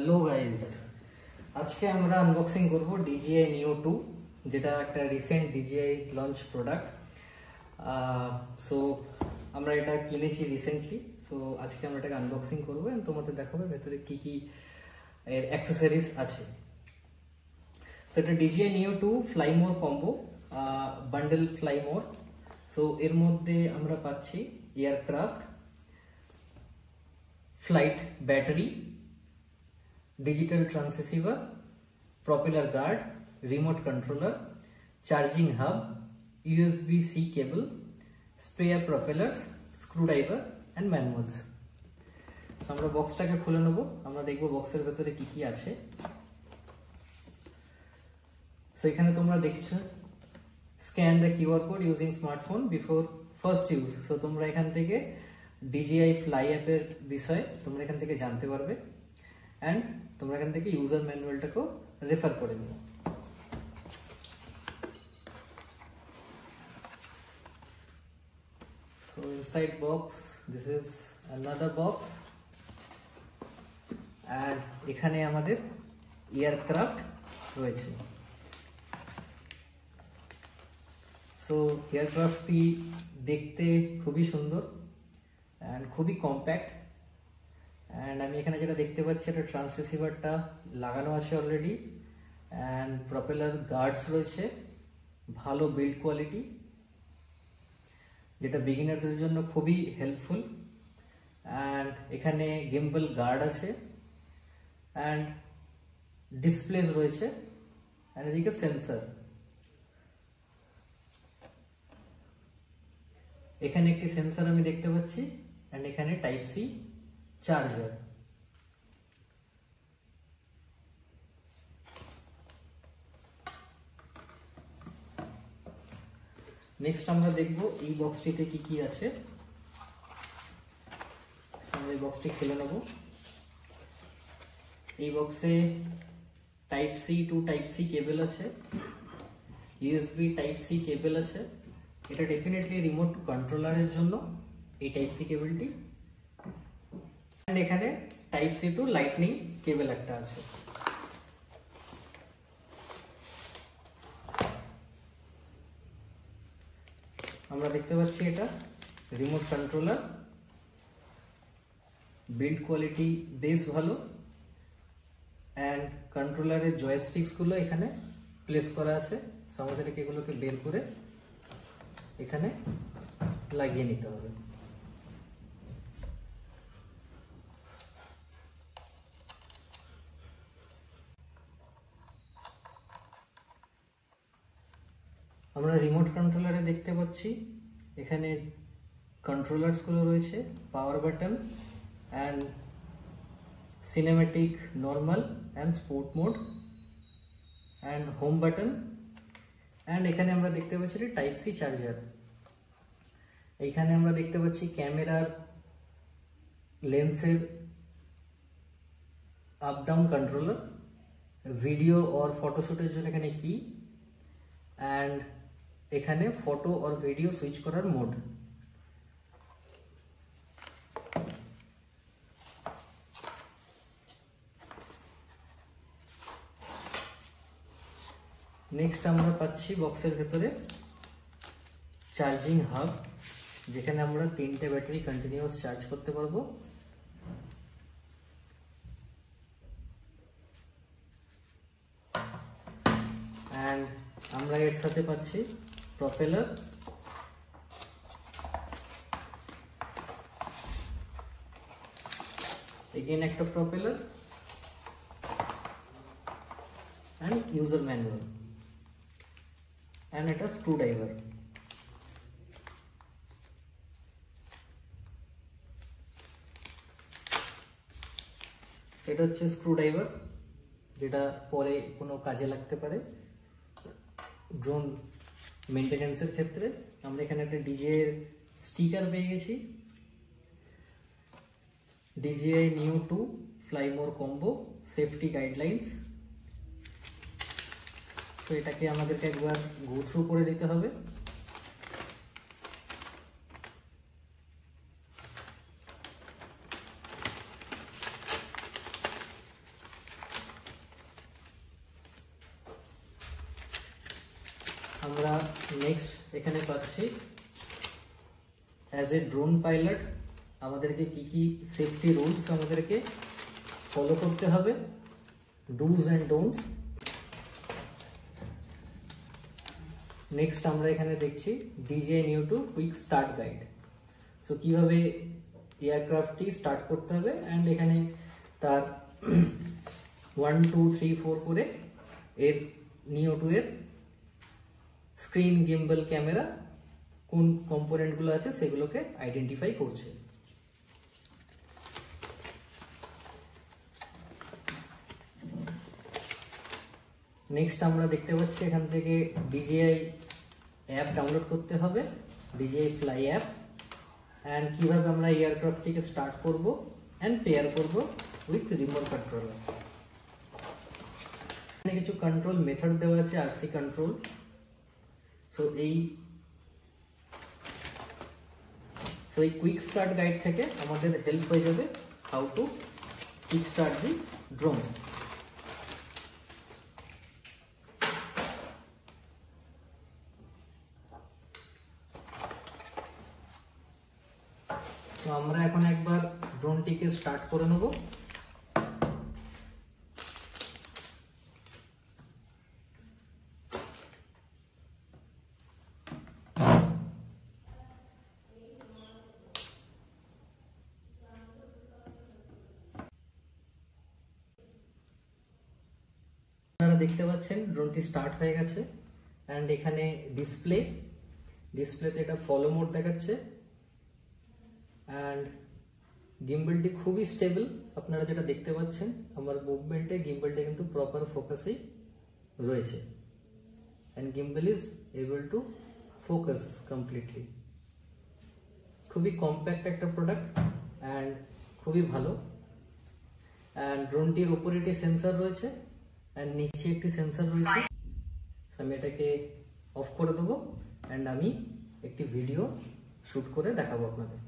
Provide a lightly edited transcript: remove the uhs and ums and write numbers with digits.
Hello guys, আজকে আমরা unboxing করব DJI Neo 2, যেটা একটা recent DJI launch product. So আমরা এটা কিনেছি রিসেন্টলি। সো আজকে আমরা এটাকে আনবক্সিং করবো এবং তোমাদের দেখাবো ভেতরে কি কি এর অ্যাক্সেসরিজ আছে। সো এটা DJI Neo 2 ফ্লাই মোর কম্বো বান্ডেল ফ্লাই মোর। সো এর মধ্যে আমরা পাচ্ছি aircraft, flight battery, digital transceiver, propeller guard, remote controller, charging hub, USB-C cable, spare propellers, screwdriver and manuals. So আমরা বক্সটাকে খুলে নেব, আমরা দেখব বক্সের ভেতরে কি কি আছে। সো এখানে তোমরা দেখছো scan the QR code using smartphone before first use. So তোমরা এখান থেকে DJI Fly অ্যাপ এর বিষয়ে তোমরা এখান থেকে জানতে পারবে এন্ড তোমরা এখান থেকে ইউজার ম্যানুয়ালটাকে রেফার করে নিও। So inside box, this is another box and এখানে আমাদের এয়ারক্রাফট রয়েছে। সো এয়ারক্রাফটটি দেখতে খুবই সুন্দর এন্ড খুবই কম্প্যাক্ট। এন্ড আমি এখানে যেটা দেখতে পাচ্ছি এটা ট্রান্সরিসিভারটা লাগানো আছে অলরেডি এন্ড প্রপেলার গার্ডস রয়েছে, ভালো বিল্ড কোয়ালিটি, যেটা বিগিনারদের জন্য খুবই হেল্পফুল। এন্ড এখানে গিম্বল গার্ড আছে এন্ড ডিসপ্লেস রয়েছে এন্ড এদিকে সেন্সর। এখানে একটি সেন্সর আমি দেখতে পাচ্ছি এন্ড এখানে টাইপ সি চার্জার। নেক্সট আমরা দেখব এই বক্সটিতে কি কি আছে। আমরা এই বক্সটি খুলে নেব। এই বক্সে type C to type C cable আছে, ইউএসবি টাইপ সি কেবল আছে। এটা ডেফিনেটলি রিমোট কন্ট্রোলারের জন্য এই টাইপ সি কেবলটি। এন্ড এখানে টাইপ সি টু লাইটনিং কেবল একটা আছে। আমরা দেখতে পাচ্ছি এটা রিমোট কন্ট্রোলার, বিল্ড কোয়ালিটি বেশ ভালো এন্ড কন্ট্রোলারের জয়স্টিকস গুলো এখানে প্লেস করা আছে। সো আমাদেরকে এগুলোকে বের করে এখানে লাগিয়ে নিতে হবে। আমরা রিমোট কন্ট্রোলারে দেখতে পাচ্ছি এখানে কন্ট্রোলারস গুলো রয়েছে, power button and cinematic, normal and sport mode and home button. And এখানে আমরা দেখতে পাচ্ছি টাইপ সি চার্জার। এখানে আমরা দেখতে পাচ্ছি ক্যামেরার লেন্সের আপ ডাউন কন্ট্রোলার, ভিডিও और ফটোশুটের জন্য এখানে কি এন্ড এখানে ফটো और ভিডিও সুইচ করার মোড। নেক্সট আমরা পাচ্ছি বক্সের ভেতরে চার্জিং হাব, যেখানে আমরা 3টে ব্যাটারি কন্টিনিউয়াস চার্জ করতে পারবো। এন্ড আমরা এর সাথে পাচ্ছি প্রপেলার, এগেইন একটা propeller and user manual and এটা স্ক্রুড্রাইভার। এটা হচ্ছে স্ক্রুড্রাইভার, যেটা পরে কোনো কাজে লাগতে পারে ড্রোন মেইনটেনেন্সের ক্ষেত্রে। আমরা এখানে একটা DJI এর স্টিকার পেয়ে গেছি, DJI Neo 2 ফ্লাই মোর কম্বো সেফটি গাইডলাইন্স। সো এটাকে আমাদেরকে একবার গো থ্রু করে দিতে হবে। আমরা নেক্সট এখানে পাচ্ছি অ্যাজ এ ড্রোন পাইলট আমাদেরকে কি কি সেফটি রুলস আমাদেরকে ফলো করতে হবে, ডুজ অ্যান্ড ডোন্টস। নেক্সট আমরা এখানে দেখছি DJI Neo 2 quick start guide. So কিভাবে এয়ারক্রাফটটি স্টার্ট করতে হবে, অ্যান্ড এখানে তার 1 2 3 4 করে এর Neo 2 এর স্ক্রিন, গিম্বল, ক্যামেরা কোন কম্পোনেন্টগুলো আছে সেগুলোকে আইডেন্টিফাই করছে। নেক্সট আমরা দেখতে পাচ্ছি এখান থেকে DJI অ্যাপ ডাউনলোড করতে হবে, DJI ফ্লাই অ্যাপ, অ্যান্ড কিভাবে আমরা এয়ারক্রাফটটিকে স্টার্ট করব অ্যান্ড পেয়ার করব উইথ রিমোট কন্ট্রোলার। এখানে কিছু কন্ট্রোল মেথড দেওয়া আছে, RC কন্ট্রোল। সো এই কুইক স্টার্ট গাইড থেকে আমাদের হেল্প হয়ে যাবে how to quick start the drone. তো আমরা এখন একবার ড্রোনটিকে স্টার্ট করে নেব। আপনারা দেখতে পাচ্ছেন ড্রোনটি স্টার্ট হয়ে গেছে, অ্যান্ড এখানে ডিসপ্লেতে এটা ফলো মোড দেখাচ্ছে, অ্যান্ড গিম্বলটি খুবই স্টেবল। আপনারা যেটা দেখতে পাচ্ছেন আমার মুভমেন্টে গিম্বলটা কিন্তু প্রপার ফোকাসেই রয়েছে, and gimbal is able to focus completely. খুবই কম্প্যাক্ট একটা প্রোডাক্ট অ্যান্ড খুবই ভালো। অ্যান্ড ড্রোনটির উপরে একটি সেন্সর রয়েছে অ্যান্ড নিচে একটি সেন্সর রয়েছে। আমি এটাকে অফ করে দেবো, অ্যান্ড আমি একটি ভিডিও শ্যুট করে দেখাবো আপনাদের।